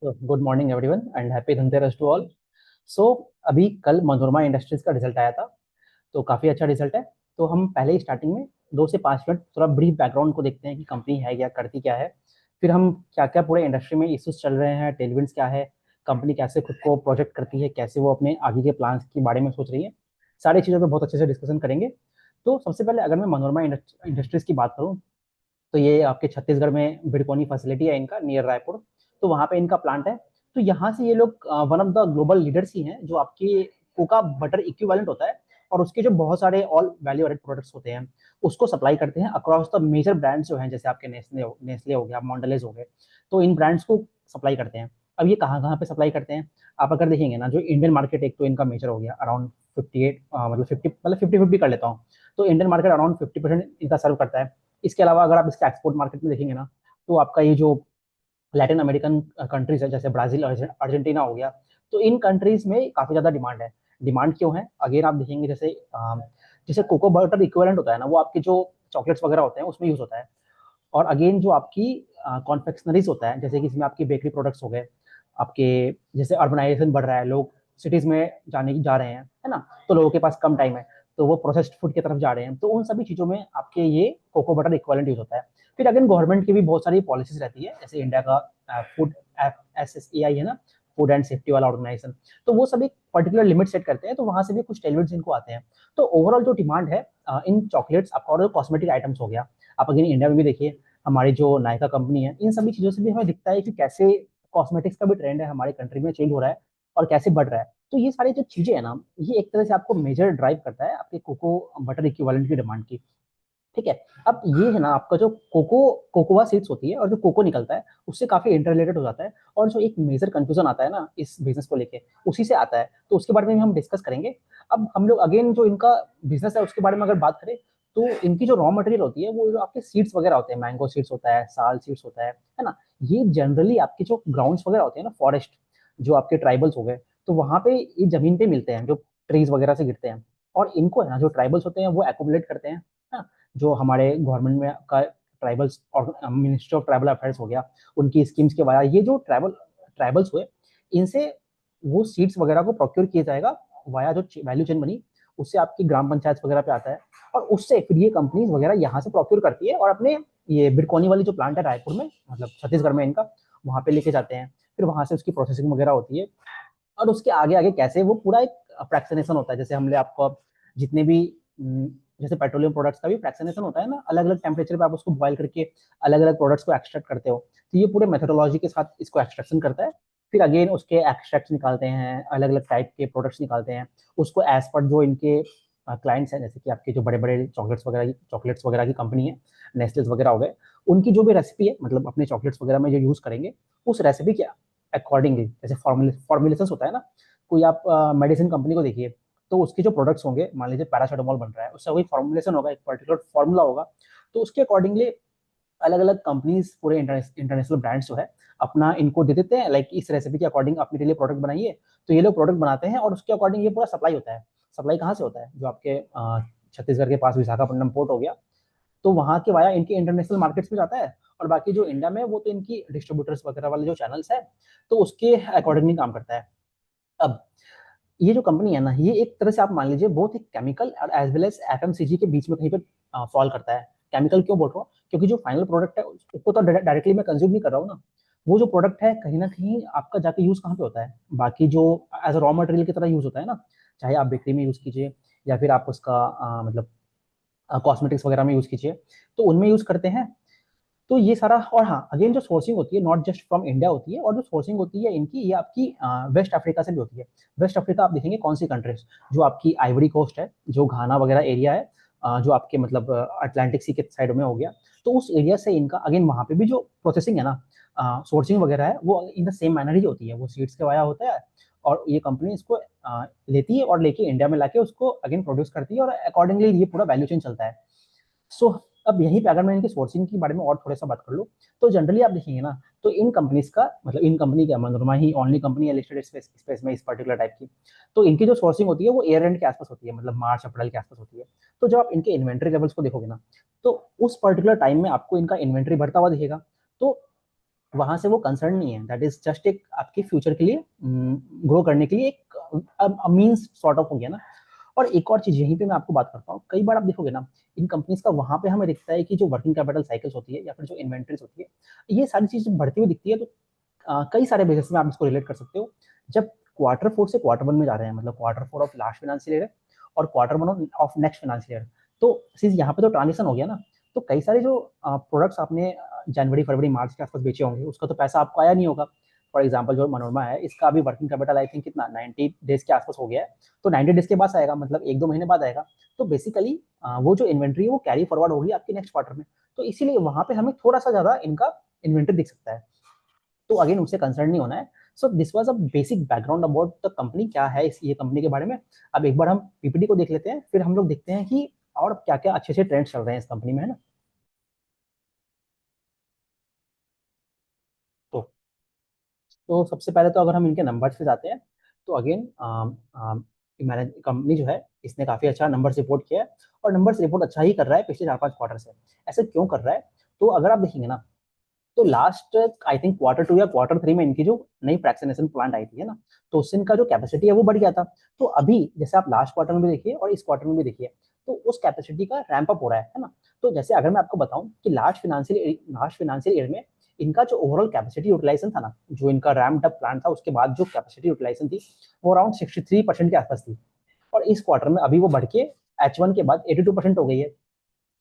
Good morning everyone and happy Dhanteras to all. So अभी कल Manorama industries का रिजल्ट आया था, तो काफ़ी अच्छा रिजल्ट है। तो हम पहले ही स्टार्टिंग में 2 से 5 मिनट थोड़ा ब्रीफ बैकग्राउंड को देखते हैं कि कंपनी है क्या, करती क्या है। फिर हम क्या क्या पूरे इंडस्ट्री में इश्यूज चल रहे हैं, टेलविंड्स क्या है, कंपनी कैसे खुद को प्रोजेक्ट करती है, कैसे वो अपने आगे के प्लान्स के बारे में सोच रही है। सारी चीज़ों पर बहुत अच्छे से डिस्कशन करेंगे। तो सबसे पहले अगर मैं मनोरमा इंडस्ट्रीज की बात करूँ, तो ये आपके छत्तीसगढ़ में बिरकोनी फैसिलिटी है इनका, नियर रायपुर। तो वहाँ पे इनका प्लांट है। तो यहाँ से ये लोग one of the global leaders ही हैं, जो आपकी कोका बटर इक्विवेलेंट होता है और उसके जो बहुत सारे ऑल वैल्यू एडेड प्रोडक्ट्स होते हैं उसको सप्लाई करते हैं अक्रॉस द मेजर ब्रांड्स जो हैं, जैसे आपके नेस्ले हो गया, मॉन्डलेज हो गए। तो इन ब्रांड्स को सप्लाई करते हैं। अब ये कहाँ कहाँ पे सप्लाई करते हैं, आप अगर देखेंगे ना, जो इंडियन मार्केट एक तो इनका मेजर हो गया अराउंड 58, मतलब 50 कर लेता हूँ। तो इंडियन मार्केट अराउंड 50% इनका सर्व करता है। इसके अलावा अगर आप इसके एक्सपोर्ट मार्केट में देखेंगे ना, तो आपका ये जो लैटिन अमेरिकन कंट्रीज है, जैसे ब्राजील, अर्जेंटीना हो गया, तो इन कंट्रीज में काफी ज्यादा डिमांड है। डिमांड क्यों है, अगेन आप देखेंगे, जैसे कोको बटर इक्विवेलेंट होता है ना, वो आपके जो चॉकलेट्स वगैरह होते हैं उसमें यूज होता है। और अगेन जो आपकी कॉन्फेक्शनरीज होता है, जैसे कि इसमें आपकी बेकरी प्रोडक्ट्स हो गए, आपके जैसे अर्बनाइजेशन बढ़ रहा है, लोग सिटीज में जा रहे हैं, है ना। तो लोगों के पास कम टाइम है, तो वो प्रोसेस्ड फूड की तरफ जा रहे हैं, तो उन सभी चीजों में आपके ये कोको बटर इक्विवेलेंट यूज होता है। फिर अगेन गवर्नमेंट की भी बहुत सारी पॉलिसीज रहती है, जैसे इंडिया का फूड SSAI है ना, फूड एंड सेफ्टी वाला ऑर्गेनाइजेशन। तो वो सभी पर्टिकुलर लिमिट सेट करते हैं, तो वहां से भी कुछ टेलविड्स इनको आते हैं। तो ओवरऑल जो डिमांड है इन चॉकलेट्स आपका, और कॉस्मेटिक आइटम्स हो गया, आप अगेन इंडिया में भी देखिए, हमारी जो नायका कंपनी है, इन सभी चीजों से भी हमें दिखता है कि कैसे कॉस्मेटिक्स का भी ट्रेंड है हमारे कंट्री में चेंज हो रहा है और कैसे बढ़ रहा है। तो ये सारी जो चीजें है ना, ये एक तरह से आपको मेजर ड्राइव करता है आपके कोको बटर इक्विवेलेंट की डिमांड की। ठीक है। अब ये है ना, आपका जो कोकोआ सीड्स होती है और जो कोको निकलता है, उससे काफी इंटर रिलेटेड हो जाता है। और जो एक मेजर कंफ्यूजन आता है ना इस बिजनेस को लेके, उसी से आता है, तो उसके बारे में भी हम डिस्कस करेंगे। अब हम लोग अगेन जो इनका बिजनेस है उसके बारे में अगर बात करें, तो इनकी जो रॉ मटेरियल होती है, वो जो आपके सीड्स वगैरह होते हैं, मैंगो सीड्स होता है, साल सीड्स होता है ना। ये जनरली आपके जो ग्राउंड्स वगैरह होते हैं ना, फॉरेस्ट, जो आपके ट्राइबल्स हो गए, तो वहां पे ये जमीन पे मिलते हैं, जो ट्रीज वगैरह से गिरते हैं। और इनको है ना, जो ट्राइबल्स होते हैं वो एक्यूमुलेट करते हैं, है ना। जो हमारे गवर्नमेंट में का ट्राइबल्स और मिनिस्ट्री ऑफ ट्राइबल अफेयर्स हो गया, उनकी स्कीम्स के वाया ये जो ट्राइबल्स हुए, इनसे वो सीड्स वगैरह को प्रोक्योर किया जाएगा वाया जो वैल्यू चेन बनी, उससे आपकी ग्राम पंचायत वगैरह पे आता है। और उससे फिर ये कंपनीज वगैरह यहाँ से प्रोक्योर करती है और अपने ये बिरकोनी वाली जो प्लांट है रायपुर में, मतलब छत्तीसगढ़ में इनका, वहाँ पे लेके जाते हैं। फिर वहां से उसकी प्रोसेसिंग वगैरह होती है। और उसके आगे आगे कैसे वो पूरा एक फ्रैक्शनेशन होता है, जैसे हमने आपको अब जितने भी जैसे पेट्रोलियम प्रोडक्ट्स का भी फ्रैक्शनेशन होता है ना, अलग अलग टेम्परेचर पे आप उसको बॉयल करके अलग अलग प्रोडक्ट्स को एक्सट्रैक्ट करते हो। तो ये पूरे मेथोडोलॉजी के साथ इसको एक्सट्रैक्शन करता है। फिर अगेन उसके एक्सट्रैक्ट्स निकालते हैं, अलग अलग टाइप के प्रोडक्ट्स निकालते हैं, उसको एज पर जो इनके क्लाइंट्स हैं, जैसे कि आपके जो बड़े बड़े चॉकलेट्स वगैरह की कंपनी है, नेस्टल्स वगैरह हो गए, उनकी जो भी रेसिपी है, मतलब अपने चॉकलेट्स वगैरह में जो यूज करेंगे, उस रेसिपी के अकॉर्डिंगली, जैसे फॉर्मुलेशन होता है ना, कोई आप मेडिसिन कंपनी को देखिए, तो उसके जो प्रोडक्ट्स होंगे, मान लीजिए पैरासीटामोल बन रहा है, उसका कोई फॉर्मुलेशन होगा, एक पर्टिकुलर फॉर्मूला होगा। तो उसके अकॉर्डिंगली अलग अलग कंपनीज, पूरे इंटरनेशनल ब्रांड्स जो है, अपना इनको दे देते हैं, लाइक इस रेसिपी के अकॉर्डिंग अपने लिए प्रोडक्ट बनाइए। तो ये लोग प्रोडक्ट बनाते हैं और उसके अकॉर्डिंग ये पूरा सप्लाई होता है। सप्लाई कहाँ से होता है, जो आपके छत्तीसगढ़ के पास विशाखापट्टनम पोर्ट हो गया, तो वहाँ के वाया इनके इंटरनेशनल मार्केट्स में जाता है। और बाकी जो इंडिया में, वो तो इनकी डिस्ट्रीब्यूटर्स वगैरह वाले जो चैनल्स है, तो उसके अकॉर्डिंगली काम करता है। अब ये जो कंपनी है ना, ये एक तरह से आप मान लीजिए बहुत ही केमिकल और एज वेल एज FMCG के बीच में कहीं पर फॉल करता है। केमिकल क्यों बोल रहा हूँ, क्योंकि जो फाइनल प्रोडक्ट है उसको तो डायरेक्टली मैं कंज्यूम नहीं कर रहा हूँ ना। वो जो प्रोडक्ट है कहीं ना कहीं आपका जाके यूज कहाँ पे होता है, बाकी जो एज रॉ मटेरियल की तरह यूज होता है ना, चाहे आप बेकरी में यूज कीजिए या फिर आप उसका मतलब कॉस्मेटिक्स वगैरह में यूज कीजिए, तो उनमें यूज करते हैं। तो ये सारा, और हाँ अगेन जो सोर्सिंग होती है नॉट जस्ट फ्रॉम इंडिया होती है, और जो सोर्सिंग होती है इनकी, ये आपकी वेस्ट अफ्रीका से भी होती है। वेस्ट अफ्रीका आप देखेंगे कौन सी कंट्रीज, जो आपकी आइवरी कोस्ट है, जो घाना वगैरह एरिया है, जो आपके मतलब अटलांटिक सी के साइड में हो गया, तो उस एरिया से इनका अगेन वहाँ पे भी जो प्रोसेसिंग है ना, सोर्सिंग वगैरह है, वो इन द सेम मैनर ही होती है, वो सीड्स के वाया होता है। और ये कंपनी इसको लेती है और लेके इंडिया में लाके उसको अगेन प्रोड्यूस करती है, और अकॉर्डिंगली ये पूरा वैल्यू चेन चलता है। सो अब यहीं पे अगर मैं इनकी सोर्सिंग के बारे में और थोड़ा सा बात कर लूँ, तो जनरली आप देखेंगे ना, तो इन कंपनीज का मतलब, इन कंपनी क्या, मनोरमा ही ओनली कंपनी है लिस्टेड स्पेस में इस पर्टिकुलर टाइप की। तो इनकी जो सोर्सिंग होती है वो ईयर एंड के आसपास होती है, मतलब मार्च अप्रैल के आसपास होती है। तो जब आप इनके इन्वेंट्री लेवल्स को देखोगे ना, तो उस पर्टिकुलर टाइम में आपको इनका इन्वेंट्री बढ़ता हुआ दिखेगा। तो वहां से वो कंसर्न नहीं है, दैट इज जस्ट एक आपके फ्यूचर के लिए ग्रो करने के लिए एक मीन्स सॉर्ट ऑफ हो गया ना। और एक और चीज यहीं पे मैं आपको बात करता हूँ, कई बार आप देखोगे ना इन कंपनीज का वहां पे हमें दिखता है कि जो वर्किंग कैपिटल साइकिल्स होती है या फिर जो इन्वेंट्रीज होती है, ये सारी चीजें बढ़ती हुई दिखती है। तो कई सारे बिजनेस में आप इसको रिलेट कर सकते हो। जब क्वार्टर 4 से क्वार्टर 1 में जा रहे हैं, मतलब quarter 4 of last financial year और quarter 1 of next financial year, तो सिंस यहाँ पे तो ट्रांजिशन हो गया ना, तो कई सारे जो प्रोडक्ट्स आपने जनवरी फरवरी मार्च के आसपास बेचे होंगे, उसका तो पैसा आपको आया नहीं होगा। फॉर एग्जाम्पल जो मनोरमा है, इसका अभी वर्किंग कैपिटल आई थिंक कितना 90 डेज के आसपास हो गया है, तो 90 डेज के बाद आएगा, मतलब 1-2 महीने बाद आएगा। तो बेसिकली वो जो इन्वेंट्री है वो कैरी फॉरवर्ड होगी आपके नेक्स्ट क्वार्टर में। तो इसीलिए वहां पे हमें थोड़ा सा ज्यादा इनका इन्वेंट्री दिख सकता है। तो अगेन उससे कंसर्न नहीं होना है। So this was a basic background about the company, क्या है इस ये कंपनी के बारे में। अब एक बार हम पीपीटी को देख लेते हैं, फिर हम लोग देखते हैं कि और क्या क्या अच्छे अच्छे ट्रेंड्स चल रहे हैं इस कंपनी में, है ना। तो सबसे पहले तो अगर हम इनके नंबर्स पे जाते हैं, तो अगेन कंपनी जो है इसने काफी अच्छा नंबर्स रिपोर्ट किया है, और नंबर्स रिपोर्ट अच्छा ही कर रहा है पिछले 4-5 क्वार्टर से। ऐसे क्यों कर रहा है? तो अगर आप देखेंगे ना, तो लास्ट आई थिंक क्वार्टर 2 या क्वार्टर 3 में इनकी जो नई फ्रैक्शनेशन प्लांट आई थी, है ना, तो उससे इनका जो कैपेसिटी है वो बढ़ गया था। तो अभी जैसे आप लास्ट क्वार्टर में भी देखिए और इस क्वार्टर में भी देखिए, तो उस कैपेसिटी का रैंप अप हो रहा है ना। तो जैसे अगर मैं आपको बताऊं कि लास्ट फाइनेंशियल ईयर में इनका जो ओवरऑल कैपेसिटी यूटिलाइजेशन था ना, जो इनका रैम्प अप प्लान था उसके बाद जो कैपेसिटी यूटिलाइजेशन थी, वो अराउंड 63% के आसपास थी। और इस क्वार्टर में अभी वो बढ़ के H1 के बाद 82% हो गई है।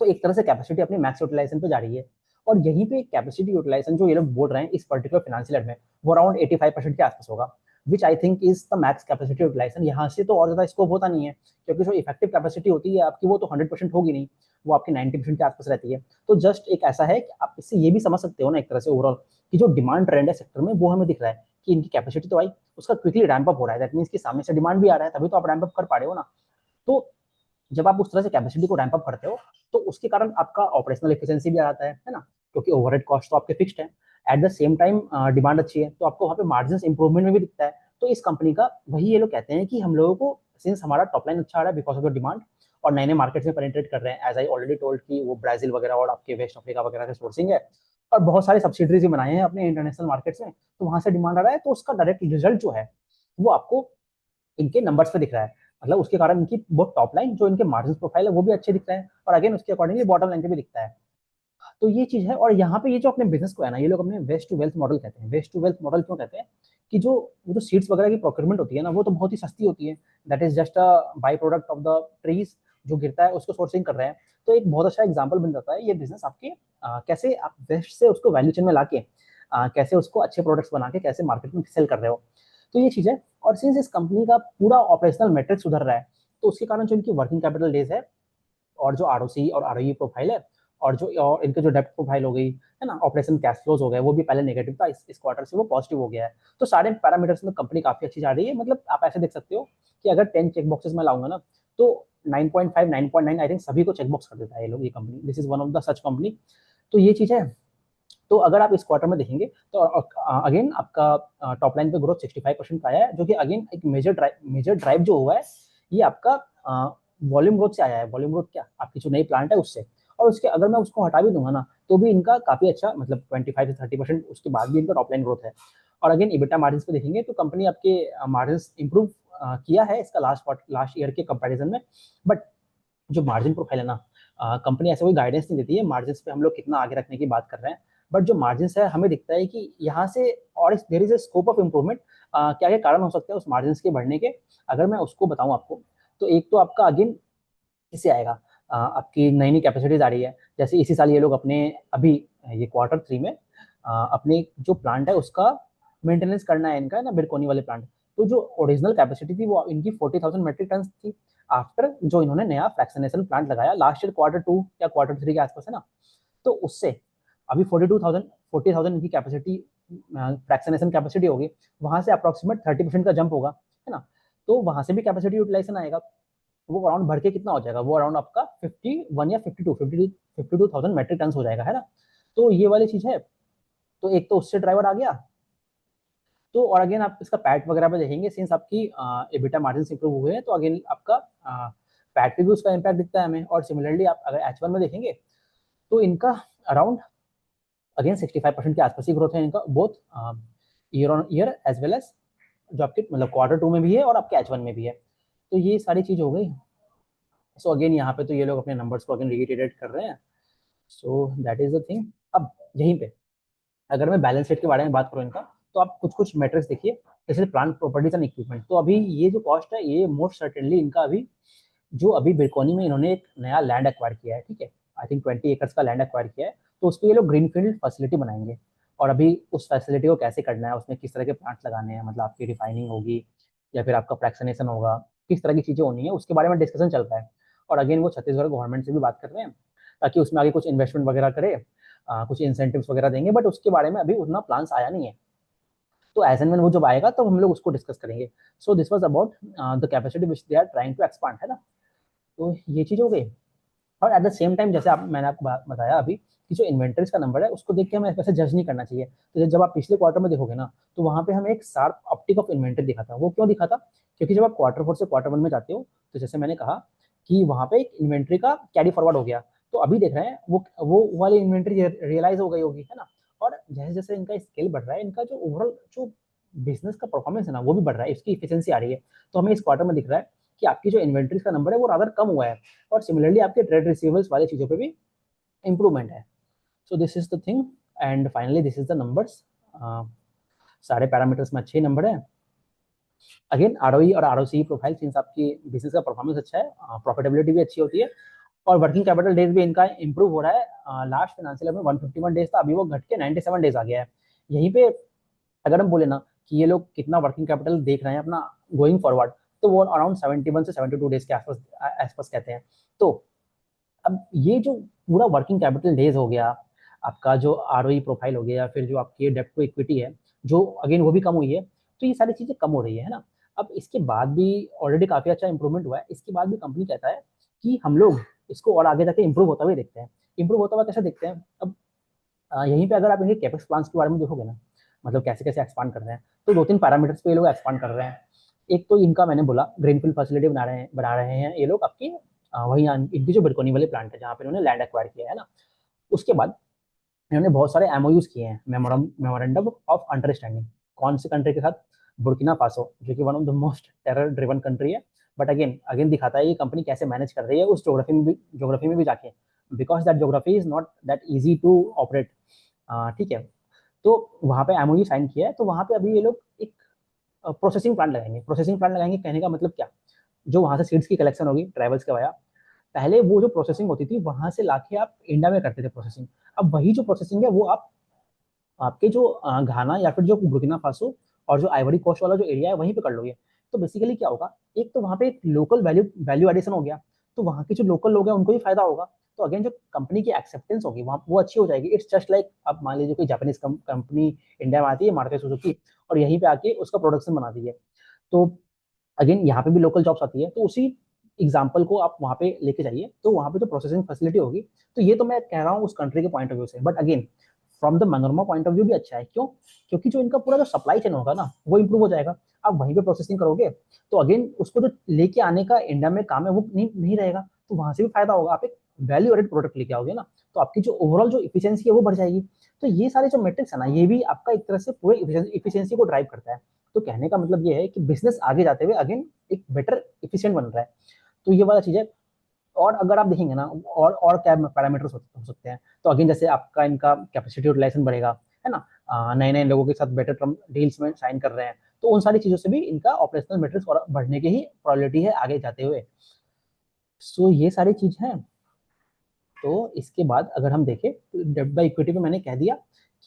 तो एक तरह से कैपेसिटी अपनी मैक्स यूटिलाइजेशन पे जा रही है। और यहीं पे कैपेसिटी यूटिलाइजेशन जो ये लोग बोल रहे हैं इस पर्टिकुलर फाइनेंशियल ईयर में, वो अराउंड 85% के आसपास होगा, which I think is the max capacity utilisation. यहाँ से तो और ज्यादा स्कोप होता नहीं है, क्योंकि जो इफेक्टिव कैपेसिटी होती है आपकी वो तो 100% होगी नहीं, वो आपकी 90% के आसपास रहती है। तो जस्ट एक ऐसा है कि आप इससे ये भी समझ सकते हो ना एक तरह से ओवरऑल, कि जो डिमांड ट्रेंड है सेक्टर में वो हमें दिख रहा है कि इनकी कैपेसिटी तो आई, उसका क्विकली रैंप अप हो रहा है, दैट मीन्स कि सामने से डिमांड भी आ रहा है, तभी तो आप रैंप अप कर पा रहे हो ना। तो जब आप उस तरह से कैपेसिटी को रैंप अप करते हो, तो उसके कारण आपका ऑपरेशनल एफिशिएंसी भी आ जाता है ना, क्योंकि ओवरहेड कॉस्ट तो आपके फिक्स्ड है। At the same time demand अच्छी है, तो आपको वहाँ पे मार्जिन इंप्रूवमेंट में भी दिखता है। तो इस कंपनी का वही ये लोग कहते हैं कि हम लोगों को, सिंस हमारा टॉप लाइन अच्छा आ रहा है बिकॉज ऑफ द डिमांड, और नए नए मार्केट्स में पेनिट्रेट कर रहे हैं, एज आई ऑलरेडी टोल्ड कि वो ब्राजील वगैरह और आपके वेस्ट अफ्रीका वगैरह से सोर्सिंग है, और बहुत सारे सब्सिडरीज भी बनाए हैं अपने इंटरनेशनल मार्केट्स में, तो वहां से डिमांड आ रहा है, तो उसका डायरेक्ट रिजल्ट जो है वो आपको इनके नंबर्स पे दिख रहा है। मतलब उसके कारण इनकी बहुत टॉप लाइन जो इनके मार्जिन प्रोफाइल है वो भी अच्छे दिख रहे हैं, और अगेन उसके अकॉर्डिंगली बॉटम लाइन पे भी दिखता है। तो ये चीज है। और यहाँ पे ये जो अपने बिजनेस को है ना, ये लोग अपने वेस्ट टू वेल्थ मॉडल कहते हैं। वेस्ट टू वेल्थ मॉडल क्यों कहते हैं? कि जो वो जो सीड्स वगैरह की प्रोक्योरमेंट होती है ना, वो तो बहुत ही सस्ती होती है, that is just a by product of the trees, जो गिरता है उसको सोर्सिंग कर रहे हैं। तो एक बहुत अच्छा एग्जाम्पल बन जाता है ये बिजनेस आपके, कैसे आप वेस्ट से उसको वैल्यू चेन में लाके कैसे उसको अच्छे प्रोडक्ट्स बना के कैसे मार्केट में सेल कर रहे हो। तो ये चीज है। और सिंस इस कंपनी का पूरा ऑपरेशनल मेट्रिक सुधर रहा है, तो उसके कारण जो इनकी वर्किंग कैपिटल डेज है, और जो आरओसी और आरओई प्रोफाइल है, और इनके जो डेप्ट प्रोफाइल हो गई है ना, ऑपरेशन कैश फ्लोज हो गए, वो भी पहले नेगेटिव था, इस क्वार्टर से वो पॉजिटिव हो गया है। तो सारे पैरामीटर्स में कंपनी काफी अच्छी जा रही है। मतलब आप ऐसे देख सकते हो कि अगर 10 चेक बॉक्सेस में लाऊंगा ना, तो 9.5 9.9 आई थिंक सभी को चेक बॉक्स कर देता है ये लोग, ये company, this is one of the such company. तो ये चीज है। तो अगर आप इस क्वार्टर में देखेंगे, तो अगेन आपका टॉप लाइन पे ग्रोथ 65% का आया है, जो कि अगेन एक मेजर ड्राइव जो हुआ है, ये आपका वॉल्यूम ग्रोथ से आया है। वॉल्यूम ग्रोथ क्या, आपकी जो नई प्लांट है उससे। और उसके अगर मैं उसको हटा भी दूंगा ना, तो भी इनका काफी अच्छा, मतलब 25 से 30% उसके बाद भी इनका टॉप लाइन ग्रोथ है। और अगेन इबिटा मार्जिन पे देखेंगे, तो कंपनी आपके मार्जिन इंप्रूव किया है इसका लास्ट ईयर के कंपेरिजन में। बट जो मार्जिन प्रोफाइल है ना, कंपनी ऐसे कोई गाइडेंस नहीं देती है मार्जिन पे हम लोग कितना आगे रखने की बात कर रहे हैं। बट जो मार्जिन है हमें दिखता है कि यहाँ से और there is a scope of improvement. क्या क्या कारण हो सकते हैं उस मार्जिन के बढ़ने के, अगर मैं उसको बताऊं आपको, तो एक तो आपका अगेन इससे आएगा, आपकी नई नई कैपेसिटीज आ रही है। जैसे इसी साल ये लोग अपने, अभी ये क्वार्टर 3 में अपने जो प्लांट है उसका मेंटेनेंस करना है इनका, है ना, बिरकोनी वाले प्लांट। तो जो ओरिजिनल कैपेसिटी थी वो इनकी 40,000 मेट्रिक टन थी, आफ्टर जो इन्होंने नया फ्रैक्शनेशन प्लांट लगाया लास्ट ईयर क्वार्टर 2 या क्वार्टर 3 के आसपास, है ना। तो उससे अभी 40,000 इनकी कैपेसिटी, फ्रैक्शनेशन कैपेसिटी होगी, वहां से अप्रोक्सीमेट 30% का जंप होगा, है ना। तो वहां से भी कैपेसिटी यूटिलाइजेशन आएगा, वो अराउंड भर के कितना हो जाएगा, वो अराउंड आपका 51 या 52 मेट्रिक टन हो जाएगा, है ना। तो ये वाली चीज है। तो एक तो उससे ड्राइवर आ गया। तो और अगेन आप इसका पैट वगैरह पे देखेंगे, सिंस आपकी एबिटा मार्जिन इंप्रूव हुए हैं, तो अगेन आपका पैट पे भी उसका इम्पैक्ट दिखता है हमें। और सिमिलरली आप अगर H1 में देखेंगे, तो इनका अराउंड अगेन 65% के आसपास ही ग्रोथ है इनका, both year on year as well as जो आपके मतलब Q2 में भी है और आपके H1 में भी है। तो ये सारी चीज हो गई। सो अगेन यहाँ पे तो ये लोग अपने नंबर्स को अगेन रिइटरेट कर रहे हैं। So that is the thing. अब यहीं पे अगर मैं बैलेंस शीट के बारे में बात करूँ इनका, तो आप कुछ कुछ मेट्रिक्स देखिए, जैसे प्लांट प्रॉपर्टीज एंड इक्विपमेंट। तो अभी ये जो कॉस्ट है ये मोस्ट सर्टेनली इनका अभी जो अभी बिरकोनी में इन्होंने एक नया लैंड एक्वायर किया है, ठीक है, आई थिंक 20 एकड़ का लैंड एक्वायर किया है। तो उस पर ये लोग ग्रीनफील्ड फैसिलिटी बनाएंगे। और अभी उस फैसिलिटी को कैसे करना है, उसमें किस तरह के प्लांट्स लगाने हैं, मतलब आपकी रिफाइनिंग होगी या फिर आपका फ्रैक्शनेशन होगा, किस तरह की चीज़ें होनी है, उसके बारे में डिस्कशन चल रहा है। और अगेन वो छत्तीसगढ़ गवर्नमेंट से भी बात कर रहे हैं ताकि उसमें आगे कुछ इन्वेस्टमेंट वगैरह करे, कुछ इंसेंटिव्स वगैरह देंगे, बट उसके बारे में अभी उतना प्लान्स आया नहीं है। तो एज एंड व्हेन वो जब आएगा तो हम लोग उसको डिस्कस करेंगे। So this was about the capacity which they are trying to expand, है ना। तो ये चीज हो गई। और एट द सेम टाइम जैसे आप मैंने आपको बताया अभी कि जो इन्वेंटरीज का नंबर है उसको देख के हमें वैसे जज नहीं करना चाहिए। तो जब आप पिछले क्वार्टर में देखोगे ना, तो वहां पे हमें एक शार्प ऑप्टिक ऑफ इन्वेंटरी दिखा था। वो क्यों दिखा था? क्योंकि जब आप Q4 से Q1 में जाते हो, तो जैसे मैंने कहा कि वहां पे एक इन्वेंट्री का कैरी फॉरवर्ड हो गया। तो अभी देख रहे हैं वो वाली इन्वेंट्री रियलाइज हो गई होगी, है ना। और जैसे जैसे इनका स्केल बढ़ रहा है, इनका जो ओवरऑल जो बिजनेस का परफॉर्मेंस है ना वो भी बढ़ रहा है, इसकी इफिशियंसी आ रही है। तो हमें इस क्वार्टर में दिख रहा है कि आपकी जो इन्वेंट्रीज का नंबर है वो रादर कम हुआ है। और सिमिलरली आपके ट्रेड रिसीवेबल्स वाली चीजों पे भी इंप्रूवमेंट है। So this is the thing. And finally this is the numbers. सारे पैरामीटर्स में अच्छे नंबर है। अगेन आरओई और आरओसी प्रोफाइल, सिंस आपकी बिजनेस का परफॉर्मेंस अच्छा है, प्रॉफिटेबिलिटी भी अच्छी होती है, और वर्किंग कैपिटल डेज भी इनका इंप्रूव हो रहा है। लास्ट फाइनेंशियल में 151 डेज था, अभी वो घट के 97 डेज आ गया है। यहीं पे अगर हम बोले ना कि ये लोग कितना वर्किंग कैपिटल देख रहे हैं अपना गोइंग फॉरवर्ड, तो वो अराउंड 71 से 72 डेज के आसपास कहते हैं। तो अब ये जो पूरा वर्किंग कैपिटल डेज हो गया, आपका जो आरओई प्रोफाइल हो गया, या फिर जो आपकी डेब्ट टू इक्विटी है जो अगेन वो भी कम हुई है, तो ये सारी चीजें कम हो रही है ना। अब इसके बाद भी ऑलरेडी काफी अच्छा इंप्रूवमेंट हुआ है, इसके बाद भी कंपनी कहता है कि हम लोग इसको और आगे जाके इंप्रूव होता हुआ देखते हैं। इंप्रूव होता हुआ कैसे देखते हैं? अब यहीं पे अगर आप इनके कैपेक्स प्लान्स के बारे में देखोगे ना, मतलब कैसे कैसे एक्सपांड कर रहे हैं, तो दो तीन पैरामीटर्स पे ये लोग एक्सपांड कर रहे हैं। एक तो इनका मैंने बोला ग्रीनफील्ड फैसिलिटी बना रहे हैं ये लोग आपकी, वही इनकी जो बिरकोनी वाली प्लांट है जहाँ पे इन्होंने लैंड एक्वायर किया है ना। उसके बाद इन्होंने बहुत सारे एमओयूज किए हैं, मेमोरेंडम ऑफ अंडरस्टैंडिंग। कौन सी कंट्री के साथ? बुर्किना फासो, जो कि one of the most terror driven country है। बट अगेन अगेन दिखाता है ये कंपनी कैसे मैनेज कर रही है उस ज्योग्राफी में भी जाके, because that geography is not that easy to operate. ठीक है। तो वहाँ पे एमओयू साइन किया है, तो वहाँ पे अभी ये लोग एक प्रोसेसिंग प्लांट लगाएंगे। प्रोसेसिंग प्लांट लगाएंगे कहने का मतलब क्या? जो वहाँ से सीड्स की कलेक्शन होगी ट्रेवल्स के वाया, पहले वो जो प्रोसेसिंग होती थी वहां से लाके आप इंडिया में करते थे प्रोसेसिंग। अब वही जो प्रोसेसिंग है वो आप आपके जो घाना या फिर जो बुर्किना फासो और जो आइवरी कोस्ट वाला जो एरिया है वहीं पे कर लोगे। तो बेसिकली क्या होगा, एक तो वहाँ पे एक लोकल वैल्यू वैल्यू एडिशन हो गया, तो वहाँ के जो लोकल लोग हैं उनको भी फायदा होगा। तो अगेन जो कंपनी की एक्सेप्टेंस होगी वहाँ वो अच्छी हो जाएगी। इट्स जस्ट लाइक आप मान लीजिए कोई जापानीज कंपनी इंडिया में आती है, मारुति सुजुकी, और यहीं पे आके उसका प्रोडक्शन बनाती है। तो अगेन यहाँ पे भी लोकल जॉब्स आती है, तो उसी एग्जाम्पल को आप वहाँ पे लेके जाइए, तो वहाँ पे जो प्रोसेसिंग फैसिलिटी होगी, तो ये तो मैं कह रहा हूँ उस कंट्री के पॉइंट ऑफ व्यू से। But again from the Manorama point of view भी अच्छा है। क्यों? क्योंकि जो इनका पूरा जो सप्लाई चेन होगा ना वो इंप्रूव हो जाएगा। आप वहीं पे प्रोसेसिंग करोगे, तो अगेन उसको जो लेके आने का इंडिया में काम है वो नहीं रहेगा, तो वहां से भी फायदा होगा। आप एक वैल्यू एडेड प्रोडक्ट लेके आओगे ना, तो आपकी जो ओवरऑल जो इफिशियंसी है वो बढ़ जाएगी। तो ये सारे जो मेट्रिक्स है ना, ये भी आपका एक तरह से पूरे इफिशियंसी को ड्राइव करता है। तो कहने का मतलब ये है कि बिजनेस आगे जाते हुए अगेन एक बेटर इफिशियंट बन रहा है। तो ये वाला चीज है। और अगर आप देखेंगे ना, और क्या पैरामीटर्स हो सकते हैं, तो अगेन जैसे आपका इनका कैपेसिटी यूटिलाइजेशन बढ़ेगा, है ना, नए नए लोगों के साथ बेटर टर्म डील्स में साइन कर रहे हैं, तो उन सारी चीजों से भी इनका ऑपरेशनल मेट्रिक्स और बढ़ने की ही प्रोबेबिलिटी है आगे जाते हुए। सो ये सारी चीज है। तो इसके बाद अगर हम देखें तो डेब्ट बाय इक्विटी पे मैंने कह दिया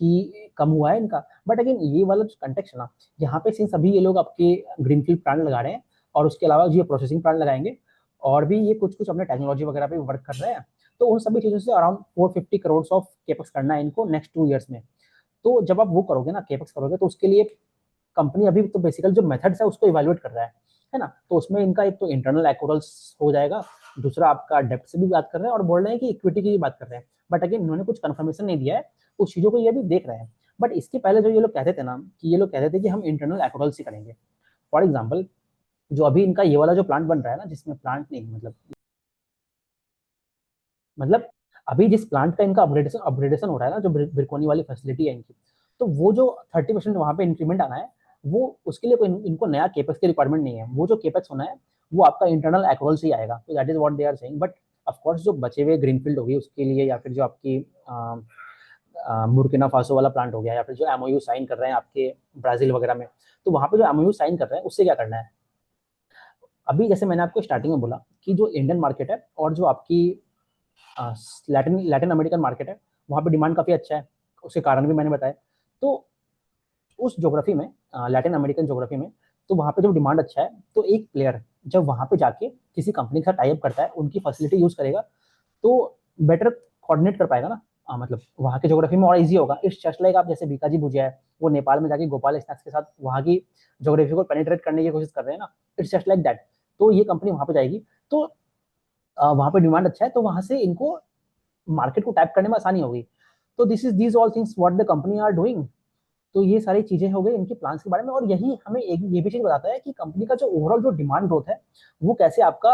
कि कम हुआ है इनका। बट अगेन ये वाला जो कंटेक्ट है ना, यहाँ पे सिंस अभी ये लोग आपके ग्रीनफील्ड प्लांट लगा रहे हैं, और उसके अलावा जो ये प्रोसेसिंग प्लांट लगाएंगे, और भी ये कुछ कुछ अपने टेक्नोलॉजी वगैरह पे वर्क कर रहे हैं, तो उन सभी चीजों से अराउंड 450 करोड़ ऑफ केपेक्स करना है इनको नेक्स्ट 2 ईयर्स में। तो जब आप वो करोगे ना, केपेक्स करोगे, तो उसके लिए कंपनी अभी तो बेसिकली जो मेथड्स है उसको इवेल्युएट कर रहा है ना। तो उसमें इनका एक तो इंटरनल एक्रूवल्स हो जाएगा, दूसरा आपका डेप्थ से भी बात कर रहे हैं, और बोल रहे हैं कि इक्विटी की भी बात कर रहे हैं। बट अगेन इन्होंने कुछ कंफर्मेशन नहीं दिया है, उस चीजों को ये भी देख रहे हैं। बट इसके पहले जो ये लोग कहते थे ना, कि ये लोग कहते थे कि हम इंटरनल एक्रूवल्स ही करेंगे। फॉर एग्जाम्पल, जो अभी इनका ये वाला जो प्लांट बन रहा है ना, जिसमें प्लांट नहीं मतलब अभी जिस प्लांट का इनका अपग्रेडेशन अपग्रेडेशन हो रहा है ना, जो बिरकोनी वाली फैसिलिटी है इनकी, तो वो जो 30% वहाँ पे इंक्रीमेंट आना है, वो उसके लिए कोई इनको नया केपेक्स की रिक्वायरमेंट नहीं है। वो जो केपेक्स होना है वो आपका इंटरनल एक्रोल से ही आएगा। तो that is what they are saying. But of course जो बचे हुए ग्रीनफील्ड होगी उसके लिए, या फिर जो आपकी बुर्किना फासो वाला प्लांट हो गया, या फिर जो एमओयू साइन कर रहे हैं आपके ब्राजील वगैरह में, तो वहाँ पे जो एमओयू साइन कर रहे हैं उससे क्या करना है। अभी जैसे मैंने आपको स्टार्टिंग में बोला कि जो इंडियन मार्केट है और जो आपकी लैटिन लैटिन अमेरिकन मार्केट है, वहाँ पे डिमांड काफ़ी अच्छा है। उसके कारण भी मैंने बताया। तो उस ज्योग्राफी में, लैटिन अमेरिकन ज्योग्राफी में, तो वहाँ पे जब डिमांड अच्छा है, तो एक प्लेयर जब वहाँ पे जाके किसी कंपनी के साथ टाई अप करता है, उनकी फैसिलिटी यूज करेगा, तो बेटर कोऑर्डिनेट कर पाएगा ना। मतलब वहाँ के ज्योग्राफी में और इजी होगा। इट्स जस्ट लाइक आप जैसे बीकाजी भुजिया है, वो नेपाल में जाके गोपाल स्नैक्स के साथ वहाँ की ज्योग्राफी को पेनिट्रेट करने की कोशिश कर रहे हैं ना। It's just like that. तो ये कंपनी वहाँ पे जाएगी, तो वहाँ पे डिमांड अच्छा है, तो वहाँ से इनको मार्केट को टैप करने में आसानी होगी। तो this is these all things what the company are doing. तो ये सारी चीजें हो गई इनके प्लान्स के बारे में। और यही हमें एक ये भी चीज बताता है कि कंपनी का जो ओवरऑल जो डिमांड ग्रोथ है, वो कैसे आपका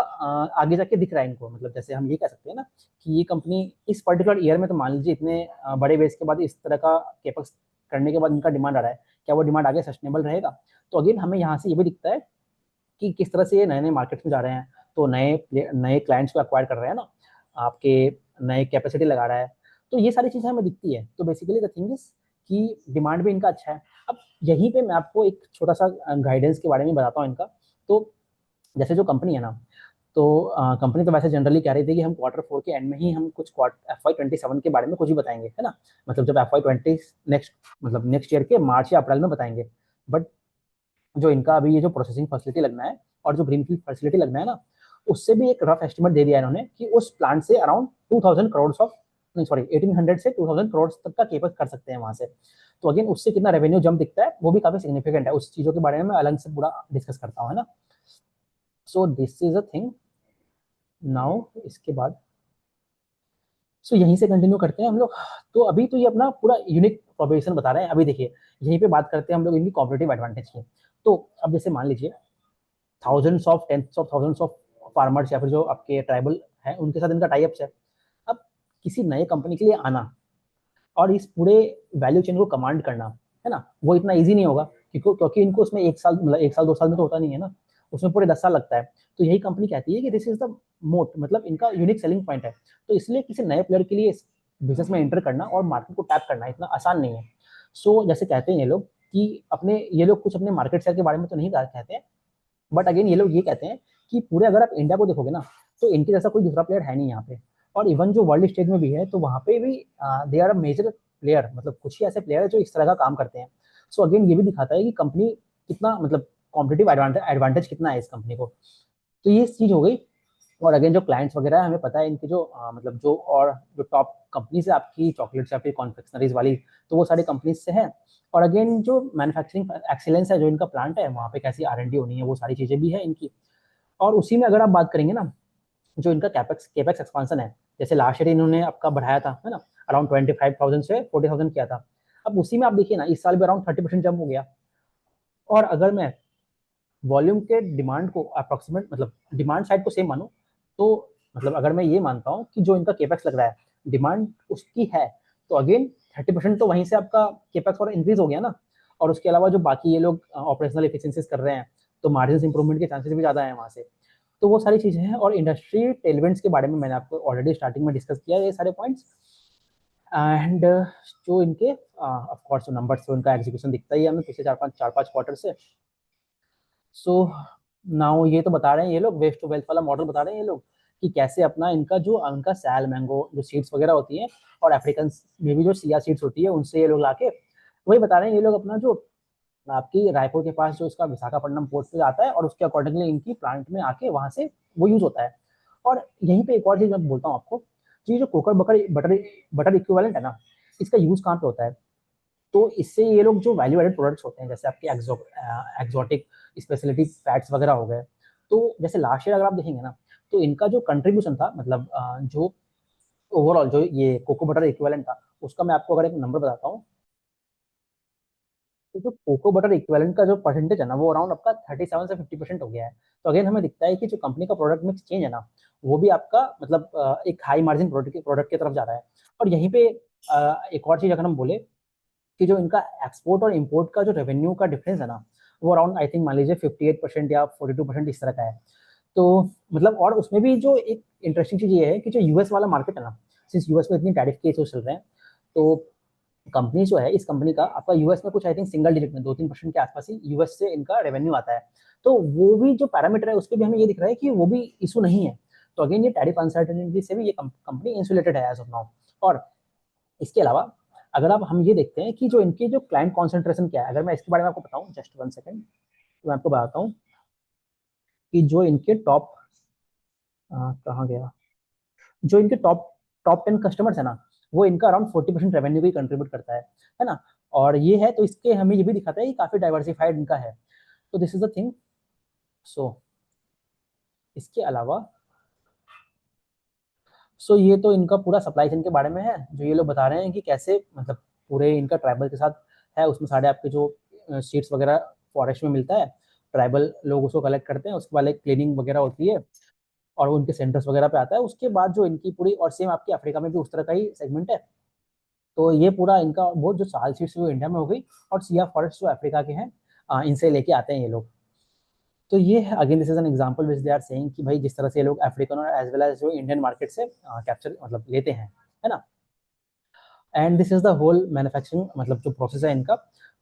आगे जाके दिख रहा है इनको। मतलब जैसे हम ये कह सकते हैं ना कि ये कंपनी इस पर्टिकुलर ईयर में, तो मान लीजिए इतने बड़े बेस के बाद इस तरह का केपक्स करने के बाद इनका डिमांड आ रहा है, क्या वो डिमांड आगे सस्टेनेबल रहेगा। तो अगेन हमें यहाँ से ये भी दिखता है कि किस तरह से ये नए नए मार्केट्स में जा रहे हैं, तो नए नए क्लाइंट्स को एक्वायर कर रहे हैं ना, आपके नए कैपेसिटी लगा रहा है। तो ये सारी चीजें हमें दिखती है। तो बेसिकली द थिंग इज कि डिमांड भी इनका अच्छा है। अब यहीं पे मैं आपको एक छोटा सा गाइडेंस के बारे में बताता हूँ इनका। तो जैसे जो कंपनी है ना, तो कंपनी तो वैसे जनरली कह रही थी कि हम Q4 के एंड में ही हम कुछ FY27 के बारे में कुछ ही बताएंगे, है ना। मतलब जब FY20 नेक्स्ट, मतलब नेक्स्ट ईयर के मार्च या अप्रैल में बताएंगे। बट जो इनका अभी ये जो प्रोसेसिंग फैसिलिटी लगना है और जो ग्रीनफील्ड फैसिलिटी लगना है ना, उससे भी एक रफ एस्टिमेट दे दिया है इन्होंने कि उस प्लांट से अराउंड 2000 करोड़ ऑफ, नहीं सॉरी, 1800 से 2000 करोड़ तक का केपस कर सकते हैं वहां से। तो अगेन उससे कितना रेवेन्यू जंप दिखता है वो भी काफी सिग्निफिकेंट है। उस चीजों के बारे में मैं अलग से पूरा डिस्कस करता हूँ, है ना। सो this is a thing. Now इसके बाद यहीं से कंटिन्यू करते हैं हम लोग। तो अभी तो ये अपना पूरा यूनिक प्रोपोजिशन बता रहे हैं। अभी देखिए यहीं पे बात करते हैं हम लोग इनकी कॉम्पिटिटिव एडवांटेज की। तो अब जैसे मान लीजिए thousands of tens of thousands of farmers या फिर जो आपके ट्राइबल हैं उनके साथ इनका टाई अप्स है। अब किसी नए कंपनी के लिए आना और इस पूरे वैल्यू चेन को कमांड करना, है ना, वो इतना इजी नहीं होगा, क्योंकि इनको उसमें एक साल, मतलब एक साल 2 साल में तो होता नहीं है ना, उसमें पूरे 10 साल लगता है। तो यही कंपनी कहती है कि दिस इज द मोट, मतलब इनका यूनिक सेलिंग पॉइंट है। तो इसलिए किसी नए प्लेयर के लिए बिजनेस में एंटर करना और मार्केट को टैप करना इतना आसान नहीं है। जैसे कहते हैं ये लोग कि अपने, ये लोग कुछ अपने मार्केट शेयर के बारे में तो नहीं कहते हैं, बट अगेन ये लोग ये कहते हैं कि पूरे अगर आप इंडिया को देखोगे ना, तो इनके जैसा कोई दूसरा प्लेयर है नहीं यहाँ पे। और इवन जो वर्ल्ड स्टेज में भी है, तो वहाँ पे भी they are a major player, मतलब कुछ ही ऐसे प्लेयर है जो इस तरह का काम करते हैं। अगेन ये भी दिखाता है कि कंपनी कितना, मतलब कॉम्पिटिटिव एडवांटेज कितना है इस कंपनी को। तो ये चीज हो गई। और अगेन जो क्लाइंट्स वगैरह है, हमें पता है इनके जो मतलब जो और जो टॉप कंपनीज है आपकी चॉकलेट्स या फिर कॉन्फेक्शनरीज वाली, तो वो सारी कंपनीज से है। और अगेन जो मैन्युफैक्चरिंग एक्सीलेंस है, जो इनका प्लांट है वहाँ पे कैसी R&D होनी है, वो सारी चीजें भी है इनकी। और उसी में अगर आप बात करेंगे ना, जो इनका कैपेक्स कैपेक्स एक्सपांसन है, जैसे लास्ट ईयर इन्होंने आपका बढ़ाया था, है ना, अराउंड 25,000 से 40,000 किया था। अब उसी में आप देखिए ना, इस साल भी अराउंड 30% जंप हो गया। और अगर मैं वॉल्यूम के डिमांड को अप्रोक्सीमेट, मतलब डिमांड साइड को सेम मानो, तो मतलब अगर मैं ये मानता हूँ कि जो इनका केपेक्स लग रहा है डिमांड उसकी है, तो अगेन 30% तो वहीं से आपका केपेक्स और इंक्रीज हो गया ना। और उसके अलावा जो बाकी ये लोग ऑपरेशनल एफिशिएंसीज कर रहे हैं, तो मार्जिन इंप्रूवमेंट के चांसेस भी ज़्यादा है वहाँ से। तो वो सारी चीज़ें हैं। और इंडस्ट्री टेलविंड्स के बारे में मैंने आपको ऑलरेडी स्टार्टिंग में डिस्कस किया है ये सारे पॉइंट्स। एंड जो इनके ऑफ कोर्स जो नंबर्स से उनका एग्जीक्यूशन दिखता ही है हमें पिछले चार पाँच क्वार्टर से। सो नाउ ये तो बता रहे हैं ये लोग, वेस्ट टू वेल्थ वाला मॉडल बता रहे हैं ये लोग कि कैसे अपना इनका जो उनका सैल मैंगो जो सीड्स वगैरह होती हैं, और अफ्रीकन में भी जो सिया सीड्स होती है उनसे ये लोग लाके, वही बता रहे हैं ये लोग अपना जो आपकी रायपुर के पास जो इसका विशाखापट्टनम पोर्ट पे आता है, और उसके अकॉर्डिंगली इनकी प्लांट में आके वहां से वो यूज होता है। और यहीं पे एक और चीज मैं बोलता हूँ आपको, कि जो cocoa butter butter butter equivalent है ना, इसका यूज कहाँ पे होता है। तो इससे ये लोग जो वैल्यू एडेड प्रोडक्ट्स होते हैं, जैसे आपके एक्सोटिक स्पेशलिटी फैट्स वगैरह हो गए, तो जैसे लास्ट ईयर अगर आप देखेंगे ना, तो इनका जो कंट्रीब्यूशन था, मतलब जो ओवरऑल जो ये कोको बटर इक्विवेलेंट था, उसका मैं आपको अगर एक नंबर बताता हूँ। तो जो कोको बटर इक्विवेलेंट का जो परसेंटेज है ना, वो अराउंड आपका 37 से 50% हो गया है। तो अगेन हमें दिखता है कि जो कंपनी का प्रोडक्ट मिक्स चेंज है ना, वो भी आपका मतलब एक हाई मार्जिन प्रोडक्ट की तरफ जा रहा है। और यहीं पे एक और चीज अगर हम बोले कि जो इनका एक्सपोर्ट और इम्पोर्ट का जो रेवेन्यू का डिफरेंस है ना, वो अराउंड आई थिंक मान लीजिए 58% या 42% इस तरह का है। तो मतलब और उसमें भी जो एक इंटरेस्टिंग चीज ये है कि जो यूएस वाला मार्केट है ना, सिंस यूएस में इतनी टैरिफ केसेस चल रहे हैं, तो कंपनी जो है, इस कंपनी का आपका यूएस में कुछ आई थिंक सिंगल डिजिट में 2-3% के आसपास ही यूएस से इनका रेवेन्यू आता है। तो वो भी जो पैरामीटर है उसके भी हमें ये दिख रहा है कि वो भी इशू नहीं है। तो अगेन ये टैरिफ अनसर्टेनिटी से भी ये कंपनी इंसुलेटेड है एज ऑफ नाउ। और इसके अलावा अगर आप हम ये देखते हैं कि जो इनके जो क्लाइंट कॉन्सेंट्रेशन क्या है, अगर मैं इसके बारे में आपको बताऊं, जस्ट 1 सेकेंड, तो मैं आपको बताता हूँ कि जो इनके टॉप कहाँ गया, जो इनके टॉप टॉप 10 कस्टमर्स है ना, वो इनका अराउंड 40% रेवेन्यू भी कंट्रीब्यूट करता है ना। और ये है तो इसके हमें ये भी दिखाता है कि काफी डाइवर्सिफाइड इनका है। तो दिस इज द थिंग। सो इसके अलावा ये तो इनका पूरा सप्लाई चेन के बारे में है, जो ये लोग बता रहे हैं कि कैसे मतलब पूरे इनका ट्राइबल के साथ है, उसमें सारे आपके जो सीड्स वगैरह फॉरेस्ट में मिलता है, ट्राइबल लोग उसको कलेक्ट करते हैं, उसके बाद एक क्लीनिंग वगैरह होती है और वो उनके सेंटर्स वगैरह पे आता है। उसके बाद जो इनकी पूरी, और सेम आपकी अफ्रीका में भी उस तरह का ही सेगमेंट है। तो ये पूरा इनका बहुत जो साल सीड्स वो इंडिया में हो गई, और सिया फॉरेस्ट जो अफ्रीका के हैं, इनसे लेके आते हैं ये लोग। तो ये again this is an example which they are saying कि भाई जिस तरह से ये लोग अफ्रीकन और एज वेल एज जो इंडियन मार्केट से कैप्चर मतलब लेते हैं, है ना। And this is the whole manufacturing मतलब जो प्रोसेस है इनका।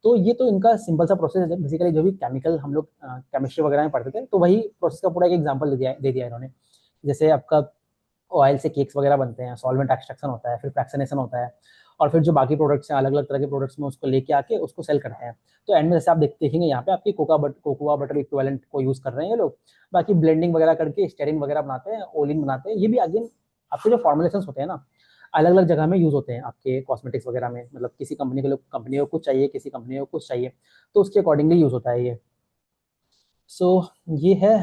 तो ये तो इनका सिंपल सा प्रोसेस है, बेसिकली जो भी केमिकल हम लोग केमिस्ट्री वगैरह में पढ़ते थे, तो वही प्रोसेस का पूरा एक एग्जांपल दे दिया इन्होंने। जैसे आपका ऑयल से केक्स वगैरह बनते हैं, सॉल्वेंट एक्सट्रैक्शन होता है, फिर फ्रैक्शनेशन होता है, और फिर जो बाकी प्रोडक्ट्स हैं अलग अलग तरह के प्रोडक्ट्स में उसको लेके आके उसको सेल करते हैं। तो एंड में जैसे आप देखेंगे यहाँ पे आपकी कोकोआ बटर इक्विवेलेंट को यूज कर रहे हैं ये लोग। बाकी ब्लेंडिंग वगैरह करके स्टेरिन वगैरह बनाते हैं, ओलिन बनाते हैं। ये भी अगेन आपके जो फॉर्मुलेशन होते हैं ना, अलग अलग जगह में यूज होते हैं आपके कॉस्मेटिक्स वगैरह में, मतलब किसी कंपनी को कुछ चाहिए, किसी कंपनी को कुछ चाहिए, तो उसके अकॉर्डिंगली यूज होता है ये। सो ये है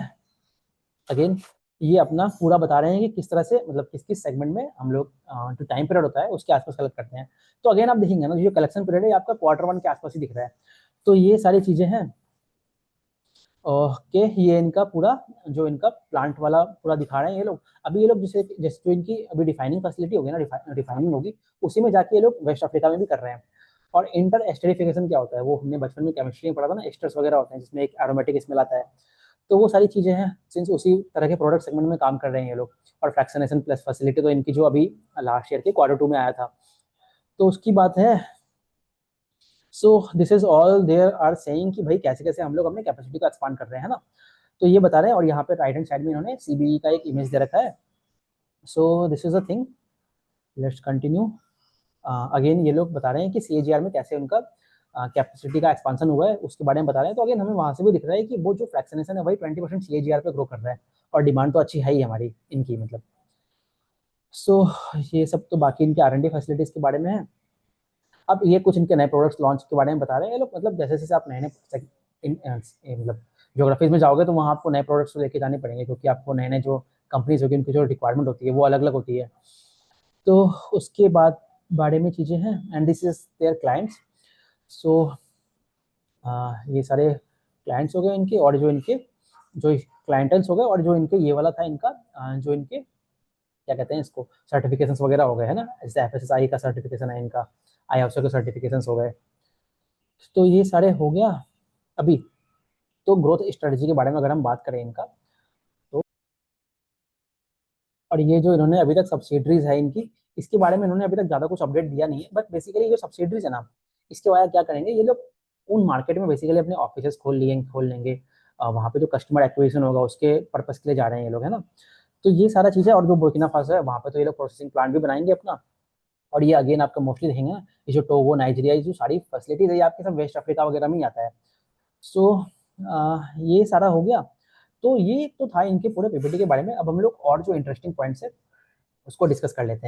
अगेन, ये अपना पूरा बता रहे हैं कि किस तरह से मतलब किस किस सेगमेंट में हम लोग जो टाइम पीरियड होता है उसके आसपास कलेक्ट करते हैं। तो अगेन आप देखेंगे ना, जो कलेक्शन पीरियड है आपका Q1 के आसपास ही दिख रहा है। तो ये सारी चीजें हैं। ओके, ये इनका पूरा जो इनका प्लांट वाला पूरा दिखा रहे हैं ये लोग। अभी ये लोग जैसे जैसे जो इनकी अभी डिफाइनिंग फैसिलिटी होगी ना, रिफाइनिंग होगी, उसी में जाके ये लोग वेस्ट अफ्रीका में भी कर रहे हैं। और इंटर एस्टरिफिकेशन क्या होता है, वो हमने बचपन में केमिस्ट्री में पढ़ा था ना, एस्टर्स वगैरह होते हैं जिसमें एक एरोमेटिक स्मेल आता है। तो वो सारी चीजें हैं, सिंस उसी तरह के प्रोडक्ट सेगमेंट में काम कर रहे हैं ये लोग। और फ्रैक्शनेशन प्लस फैसिलिटी तो इनकी जो अभी लास्ट ईयर के Q2 में आया था, तो उसकी बात है। So this is all there are saying कि भाई कैसे कैसे हम लोग अपने कैपेसिटी को एक्सपांड कर रहे हैं ना। तो ये बता रहे हैं, और यहाँ पे राइट हैंड साइड में इन्होंने सीबीई का एक इमेज दे रखा है। So this is a thing, let's continue. Again ये लोग बता रहे हैं कि सीएजीआर में कैसे उनका कैपेसिटी का एक्सपांशन हुआ है, उसके बारे में बता रहे हैं। तो अगेन हमें वहां से भी दिख रहा है कि वो जो फ्रैक्शनेशन है वही 20% सीएजीआर पे ग्रो कर रहा है, और डिमांड तो अच्छी है ही हमारी इनकी मतलब। सो ये सब तो बाकी इनके R&D फैसिलिटीज के बारे में है। अब ये कुछ इनके नए प्रोडक्ट्स लॉन्च के बारे में बता रहे हैं ये लोग। मतलब जैसे जैसे आप नए नए मतलब ज्योग्राफीज में जाओगे तो वहाँ आपको नए प्रोडक्ट्स लेके जाने पड़ेंगे, क्योंकि आपको नए नए जो कंपनीज होगी उनकी जो रिक्वायरमेंट होती है वो अलग अलग होती है। तो उसके बाद बारे में चीज़ें हैं, and this is their clients. सो ये सारे क्लाइंट्स हो गए इनके, और जो इनके जो क्लाइंटल्स हो गए, और जो इनके ये वाला था इनका जो इनके क्या कहते हैं इसको, सर्टिफिकेशन वगैरह हो गए है ना, जैसे एफएसएसआई का सर्टिफिकेशन है इनका, आईएसओ के सर्टिफिकेशन हो गए। तो ये सारे हो गया अभी। तो ग्रोथ स्ट्रेटजी के बारे में अगर हम बात करें इनका, तो और ये जो इन्होंने अभी तक सब्सिडरीज है इनकी, इसके बारे में इन्होंने अभी तक ज़्यादा कुछ अपडेट दिया नहीं है। बट बेसिकली जो सब्सिडरीज है ना, इसके बाद क्या करेंगे ये लोग, उन मार्केट में बेसिकली अपने ऑफिस खोल लेंगे। वहाँ पे जो कस्टमर एक्विजिशन होगा उसके पर्पज के लिए जा रहे हैं ये लोग, है ना। तो ये सारा चीज़ है। और जो बुर्किना फासो है वहाँ पे तो ये लोग प्रोसेसिंग प्लांट भी बनाएंगे अपना। और ये अगेन आपका मोस्टली देखेंगे ना, ये जो टोगो नाइजीरिया, ये जो सारी फैसिलिटीज है ये आपके सब वेस्ट अफ्रीका वगैरह में ही आता है। सो ये सारा हो गया। तो ये तो था इनके पूरे पीपीटी के बारे में। अब हम लोग और जो इंटरेस्टिंग पॉइंट्स है उसको डिस्कस कर लेते हैं।